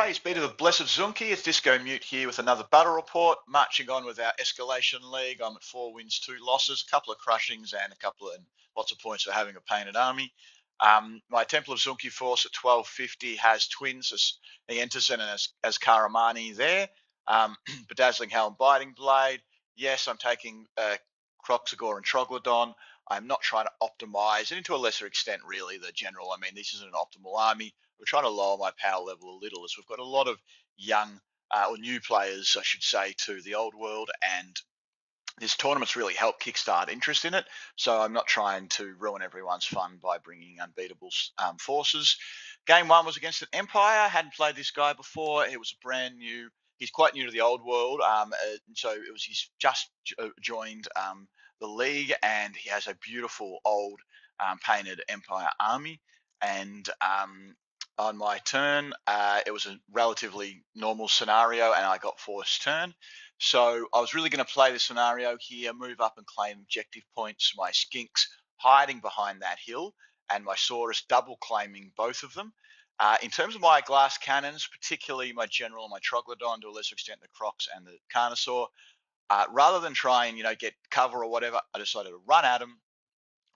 Praise be to the blessed Tzunki. It's Disco Mute here with another battle report. Marching on with our escalation league. I'm at 4 wins, 2 losses, a couple of crushings, and lots of points for having a painted army. My Temple of Tzunki force at 1250 has twins as he enters in as Karamani there. Bedazzling Helm, Biting Blade. Yes, I'm taking Croxagore and Troglodon. I'm not trying to optimize, and to a lesser extent, really, the general. I mean, this isn't an optimal army. We're trying to lower my power level a little as we've got a lot of young or new players, I should say, to the old world, and this tournament's really helped kickstart interest in it. So I'm not trying to ruin everyone's fun by bringing unbeatable forces. Game one was against an Empire. Hadn't played this guy before. It was a brand new. He's quite new to the old world, so he's just joined the league, and he has a beautiful old painted Empire army. And on my turn, it was a relatively normal scenario, and I got forced turn. So I was really going to play the scenario here, move up and claim objective points. My Skinks hiding behind that hill, and my Saurus double claiming both of them. In terms of my glass cannons, particularly my General and my Troglodon, to a lesser extent the Crocs and the Carnosaur, rather than try and get cover or whatever, I decided to run at them.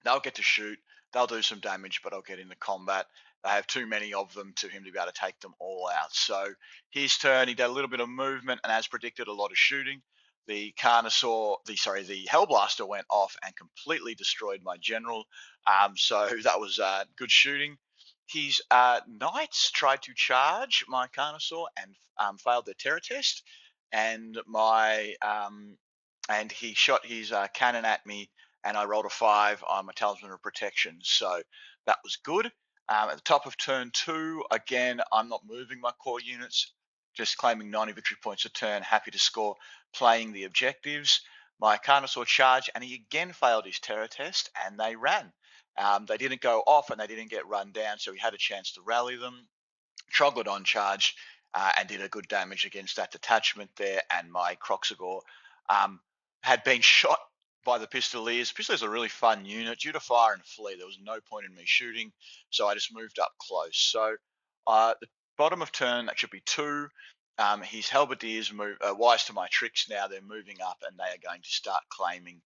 They'll get to shoot. They'll do some damage, but I'll get into combat. I have too many of them to him to be able to take them all out. So his turn, he did a little bit of movement, and as predicted, a lot of shooting. The Carnosaur, the Hellblaster went off and completely destroyed my general. So that was good shooting. His Knights tried to charge my Carnosaur and failed their terror test, and and he shot his cannon at me, and I rolled a 5 on my Talisman of Protection. So that was good. At the top of turn 2, again, I'm not moving my core units, just claiming 90 victory points a turn, happy to score, playing the objectives. My Carnosaur charged, and he again failed his terror test, and they ran. They didn't go off, and they didn't get run down, so he had a chance to rally them. Troglodon charged and did a good damage against that detachment there, and my Croxagore had been shot by the Pistoliers. Pistoliers are a really fun unit. Due to fire and flee, there was no point in me shooting, so I just moved up close. So the bottom of turn, that should be 2. His Halberdiers move wise to my tricks now. They're moving up, and they are going to start claiming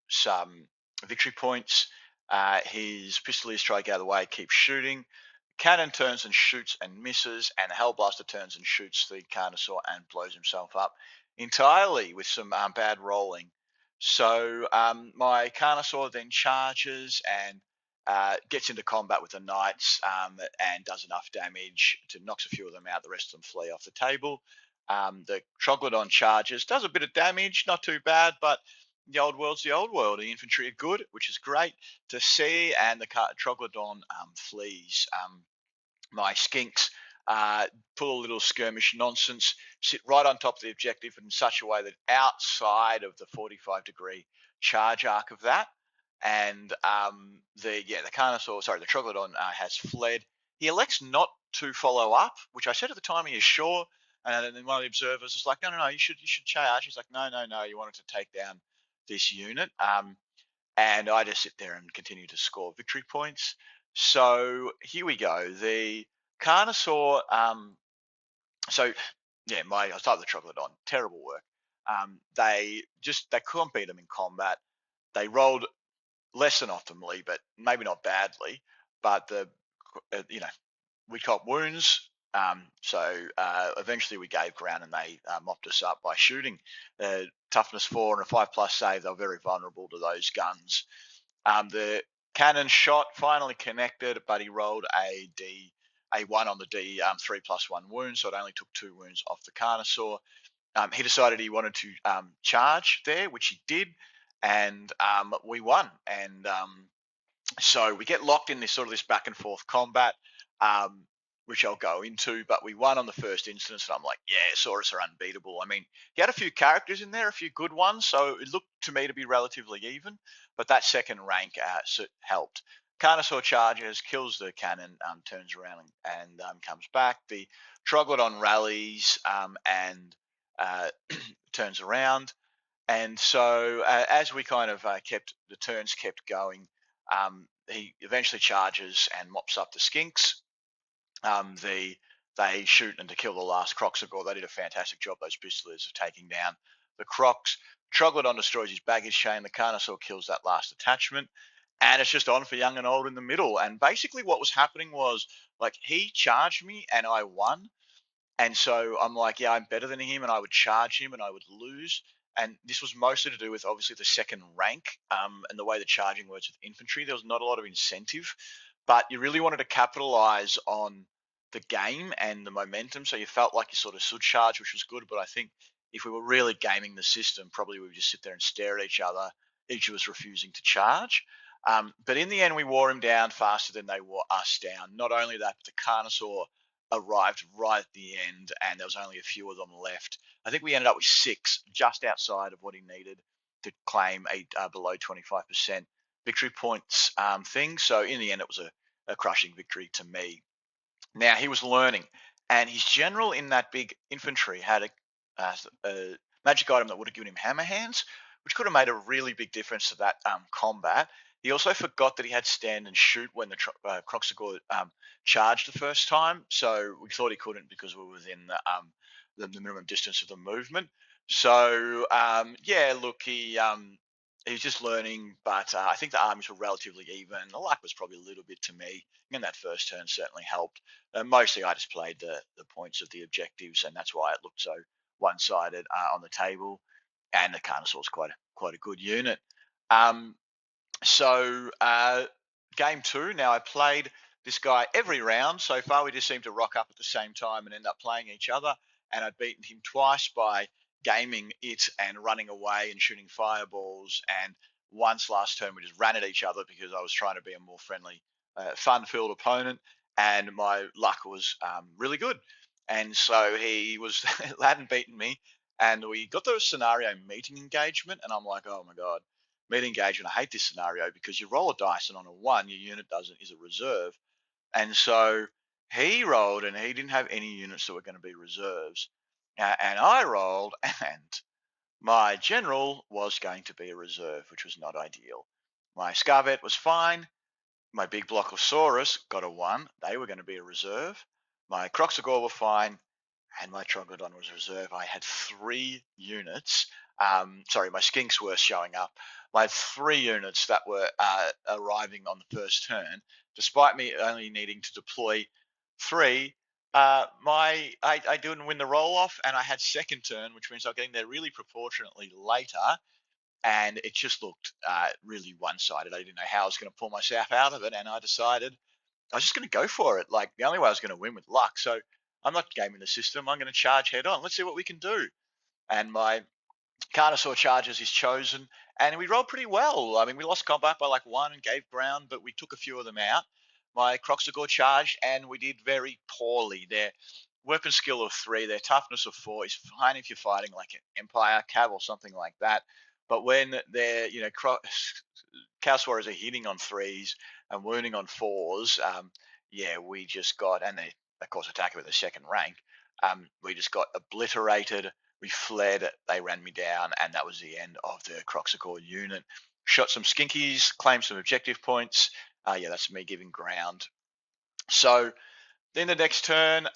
some victory points. His Pistoliers try to get out of the way, keep shooting. Cannon turns and shoots and misses, and the Hellblaster turns and shoots the Carnosaur and blows himself up entirely with some bad rolling. So my Carnosaur then charges and gets into combat with the Knights and does enough damage to knocks a few of them out. The rest of them flee off the table. The Troglodon charges, does a bit of damage, not too bad, but the old world's the old world. The infantry are good, which is great to see, and the Troglodon flees. My Skinks pull a little skirmish nonsense, sit right on top of the objective in such a way that outside of the 45-degree charge arc of that, and the Troglodon has fled. He elects not to follow up, which I said at the time he is sure, and then one of the observers is like, no, you should charge. He's like, no, you wanted to take down this unit, and I just sit there and continue to score victory points. So here we go. The Carnosaur. I'll start with the Troglodon. Terrible work. They couldn't beat them in combat. They rolled less than optimally, but maybe not badly. But we caught wounds. Eventually we gave ground, and they mopped us up by shooting. Toughness 4 and a 5+ save. They were very vulnerable to those guns. The cannon shot finally connected, but he rolled a 1 on the D 3+1 wound, so it only took 2 wounds off the Carnosaur. He decided he wanted to charge there, which he did, and we won. And so we get locked in this back and forth combat, which I'll go into, but we won on the first instance, and I'm like, yeah, Saurus are unbeatable. I mean, he had a few characters in there, a few good ones, so it looked to me to be relatively even, but that second rank helped. Carnosaur charges, kills the cannon, turns around and comes back. The Troglodon rallies and turns around. And so as we kind of the turns kept going, he eventually charges and mops up the Skinks. The they shoot and to kill the last Croxagore. They did a fantastic job, those Pistolers, of taking down the Crocs. Troglodon destroys his baggage chain. The Carnosaur kills that last attachment. And it's just on for young and old in the middle. And basically, what was happening was like he charged me and I won. And so I'm like, yeah, I'm better than him, and I would charge him, and I would lose. And this was mostly to do with obviously the second rank and the way the charging works with infantry. There was not a lot of incentive, but you really wanted to capitalize on the game and the momentum. So you felt like you sort of should charge, which was good. But I think if we were really gaming the system, probably we would just sit there and stare at each other, each of us refusing to charge. But in the end, we wore him down faster than they wore us down. Not only that, but the Carnosaur arrived right at the end, and there was only a few of them left. I think we ended up with 6, just outside of what he needed to claim a below 25% victory points thing. So in the end, it was a crushing victory to me. Now he was learning, and his general in that big infantry had a magic item that would have given him hammer hands, which could have made a really big difference to that combat. He also forgot that he had stand and shoot when the Croxagore charged the first time, so we thought he couldn't because we were within the minimum distance of the movement. So yeah, look, he was just learning, but I think the armies were relatively even. The luck was probably a little bit to me, and that first turn certainly helped. Mostly, I just played the points of the objectives, and that's why it looked so one-sided on the table. And the Carnosaur's quite a good unit. Um, so game two. Now I played this guy every round so far. We just seem to rock up at the same time and end up playing each other. And I'd beaten him twice by gaming it and running away and shooting fireballs. And once last turn we just ran at each other because I was trying to be a more friendly, fun-filled opponent. And my luck was really good. And so he was hadn't beaten me. And we got the scenario meeting engagement, and I'm like, oh my god, meet engagement. I hate this scenario because you roll a dice and on a one, your unit doesn't is a reserve. And so he rolled and he didn't have any units that were going to be reserves. And I rolled and my general was going to be a reserve, which was not ideal. My Scarvet was fine. My big Blockosaurus got a one. They were going to be a reserve. My Croxagore were fine, and my Troglodon was a reserve. I had 3 units. Sorry, my Skinks were showing up. I had 3 units that were arriving on the first turn, despite me only needing to deploy 3. I didn't win the roll off, and I had second turn, which means I'm getting there really proportionately later, and it just looked really one-sided. I didn't know how I was going to pull myself out of it, and I decided I was just going to go for it. Like the only way I was going to win with luck. So I'm not gaming the system. I'm going to charge head on. Let's see what we can do. And my Carnosaur charges is chosen, and we rolled pretty well. I mean, we lost combat by like 1 and gave ground, but we took a few of them out. My Croxagore charged, and we did very poorly. Their weapon skill of 3, their toughness of 4 is fine if you're fighting like an Empire, Cav, or something like that. But when they're, Chaos Warriors are hitting on 3s and wounding on 4s, yeah, we just got, and they, of course, attacking with the second rank, we just got obliterated. We fled, they ran me down, and that was the end of the Croxagore unit. Shot some skinkies, claimed some objective points. Yeah, that's me giving ground. So then the next turn,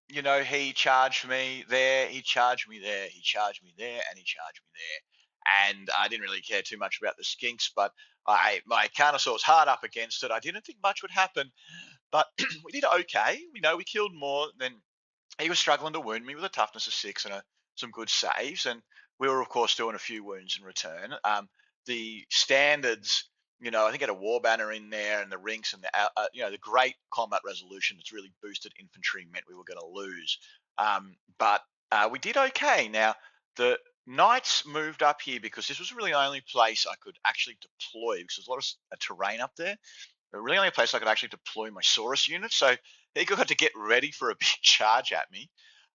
he charged me there, he charged me there, he charged me there, and he charged me there. And I didn't really care too much about the skinks, but my Carnosaur was hard up against it. I didn't think much would happen, but we did okay. We killed more than he was struggling to wound me with a toughness of 6 and some good saves, and we were of course doing a few wounds in return. The standards, I think had a war banner in there, and the rinks and the great combat resolution that's really boosted infantry meant we were going to lose, but we did okay. Now the knights moved up here because this was really the only place I could actually deploy because there's a lot of terrain up there. Really only place I could actually deploy my Saurus unit. So he got to get ready for a big charge at me.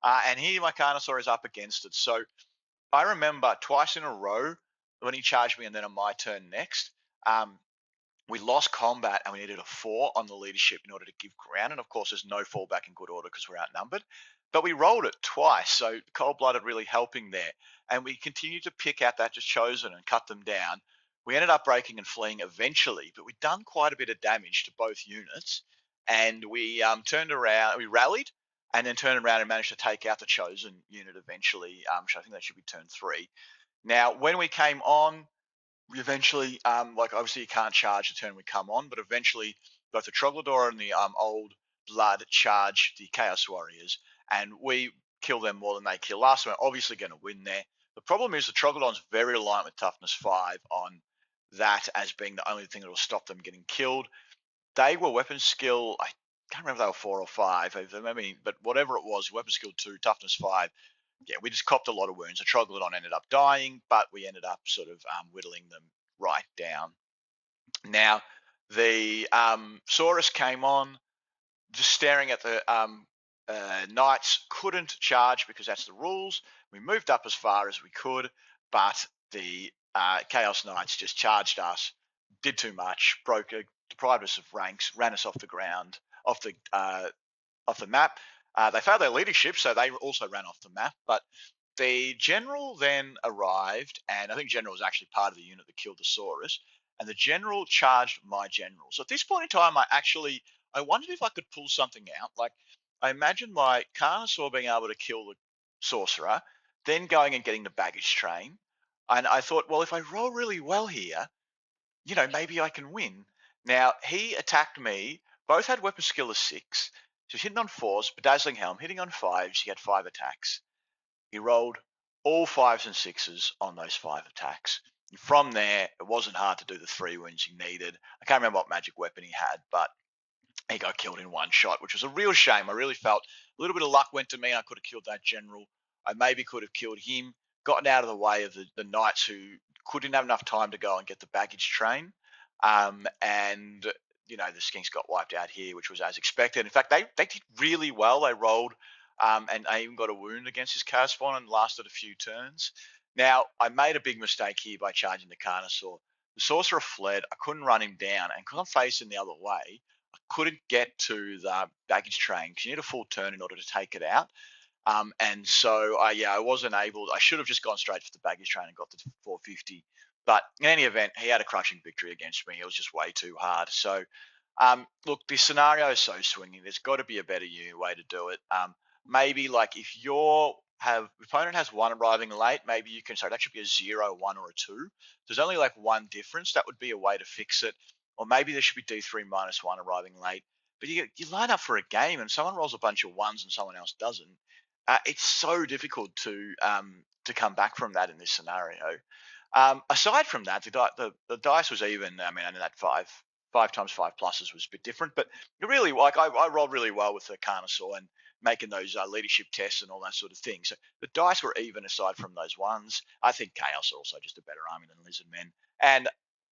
And here my Carnosaur is up against it. So I remember twice in a row when he charged me and then on my turn next, we lost combat and we needed a 4 on the leadership in order to give ground. And of course, there's no fallback in good order because we're outnumbered. But we rolled it twice. So cold blooded really helping there. And we continued to pick out that just chosen and cut them down. We ended up breaking and fleeing eventually, but we'd done quite a bit of damage to both units. And we turned around, we rallied, and then turn around and manage to take out the chosen unit eventually. So I think that should be turn 3. Now, when we came on, we eventually, like obviously you can't charge the turn we come on, but eventually both the Troglodyte and the Old Blood charge the Chaos Warriors, and we kill them more than they kill us. We're obviously going to win there. The problem is the Troglodyte's very reliant with toughness 5 on that as being the only thing that will stop them getting killed. They were weapon skill. I can't remember if they were 4 or 5. I mean, but whatever it was, weapon skill 2, toughness 5. Yeah, we just copped a lot of wounds. The Troglodyte ended up dying, but we ended up sort of whittling them right down. Now, the Saurus came on, just staring at the knights, couldn't charge because that's the rules. We moved up as far as we could, but the Chaos Knights just charged us, did too much, deprived us of ranks, ran us off the ground, off the map. They failed their leadership, so they also ran off the map. But the general then arrived, and I think general was actually part of the unit that killed the Saurus. And the general charged my general. So at this point in time, I wondered if I could pull something out. Like I imagined my Carnosaur being able to kill the sorcerer, then going and getting the baggage train. And I thought, well, if I roll really well here, maybe I can win. Now, he attacked me. Both had weapon skill of 6. So he's hitting on 4s, bedazzling helm, hitting on 5s. He had 5 attacks. He rolled all 5s and 6s on those 5 attacks. And from there, it wasn't hard to do the 3 wounds he needed. I can't remember what magic weapon he had, but he got killed in one shot, which was a real shame. I really felt a little bit of luck went to me. I could have killed that general. I maybe could have killed him, gotten out of the way of the knights who couldn't have enough time to go and get the baggage train. And the Skinks got wiped out here, which was as expected. In fact, they did really well. They rolled, and I even got a wound against his Caraspawn and lasted a few turns. Now, I made a big mistake here by charging the Carnosaur. The sorcerer fled. I couldn't run him down, and because I'm facing the other way, couldn't get to the baggage train because you need a full turn in order to take it out. And so I wasn't able. I should have just gone straight for the baggage train and got the 450. But in any event, he had a crushing victory against me. It was just way too hard. So look, this scenario is so swinging. There's got to be a better way to do it. Maybe like if your opponent has 1 arriving late, maybe you can say that should be a 0, 1, or a 2. There's only like 1 difference. That would be a way to fix it. Or maybe there should be D3 -1 arriving late. But you line up for a game and someone rolls a bunch of 1s and someone else doesn't. It's so difficult to come back from that in this scenario. Aside from that, the dice was even. I mean, and that 5 times 5 pluses was a bit different, but really, like I rolled really well with the Carnosaur and making those leadership tests and all that sort of thing. So the dice were even aside from those ones. I think Chaos are also just a better army than Lizard Men, and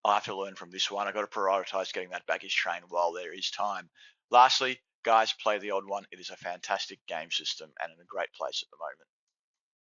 I have to learn from this one. I've got to prioritize getting that baggage train while there is time. Lastly, guys, play the odd one. It is a fantastic game system and in a great place at the moment.